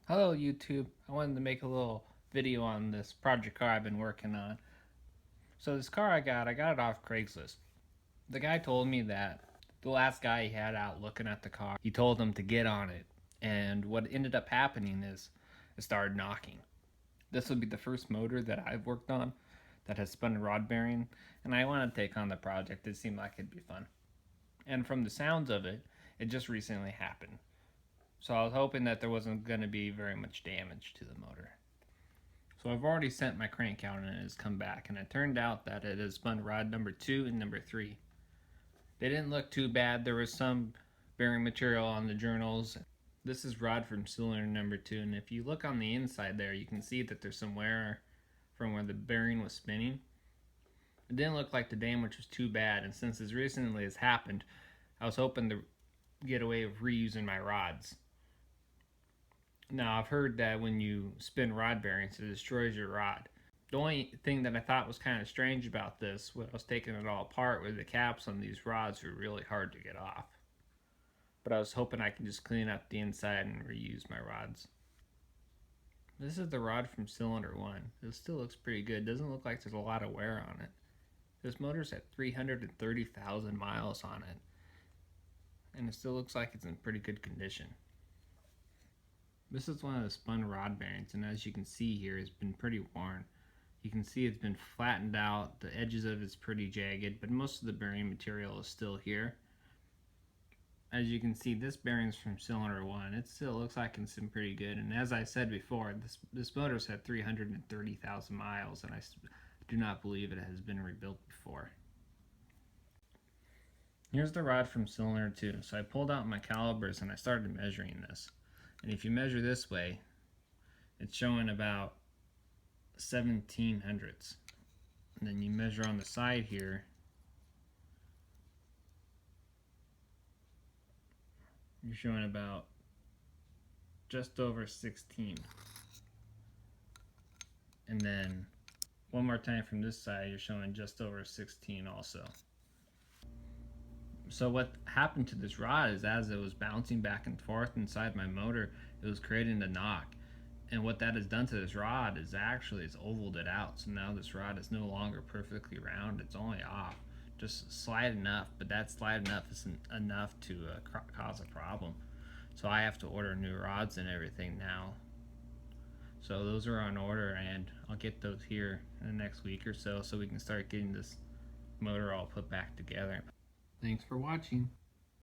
Hello YouTube. I wanted to make a little video on this project car I've been working on. So this car I got it off Craigslist. The guy told me that the last guy he had out looking at the car, he told him to get on it. And what ended up happening is it started knocking. This would be the first motor that I've worked on that has spun rod bearing, and I wanted to take on the project. It seemed like it'd be fun. And from the sounds of it, it just recently happened. So I was hoping that there wasn't going to be very much damage to the motor. So I've already sent my crank out and it has come back, and it turned out that it has spun rod number 2 and number 3. They didn't look too bad. There was some bearing material on the journals. This is rod from cylinder number 2, and if you look on the inside there, you can see that there's some wear from where the bearing was spinning. It didn't look like the damage was too bad, and since as recently as happened, I was hoping to get away with reusing my rods. Now, I've heard that when you spin rod bearings, it destroys your rod. The only thing that I thought was kind of strange about this, when I was taking it all apart, were the caps on these rods were really hard to get off. But I was hoping I could just clean up the inside and reuse my rods. This is the rod from cylinder 1. It still looks pretty good. It doesn't look like there's a lot of wear on it. This motor's at 330,000 miles on it, and it still looks like it's in pretty good condition. This is one of the spun rod bearings, and as you can see here, it's been pretty worn. You can see it's been flattened out, the edges of it's pretty jagged, but most of the bearing material is still here. As you can see, this bearing's from cylinder 1. It still looks like it's in pretty good, and as I said before, this motor's had 330,000 miles, and I do not believe it has been rebuilt before. Here's the rod from cylinder 2. So I pulled out my calipers and I started measuring this. And if you measure this way, it's showing about 17 hundredths. And then you measure on the side here, you're showing about just over 16. And then one more time from this side, you're showing just over 16 also. So what happened to this rod is as it was bouncing back and forth inside my motor, it was creating a knock. And what that has done to this rod is actually it's ovaled it out. So now this rod is no longer perfectly round, it's only off. Just slight enough, but that slight enough isn't enough to cause a problem. So I have to order new rods and everything now. So those are on order, and I'll get those here in the next week or so we can start getting this motor all put back together. Thanks for watching.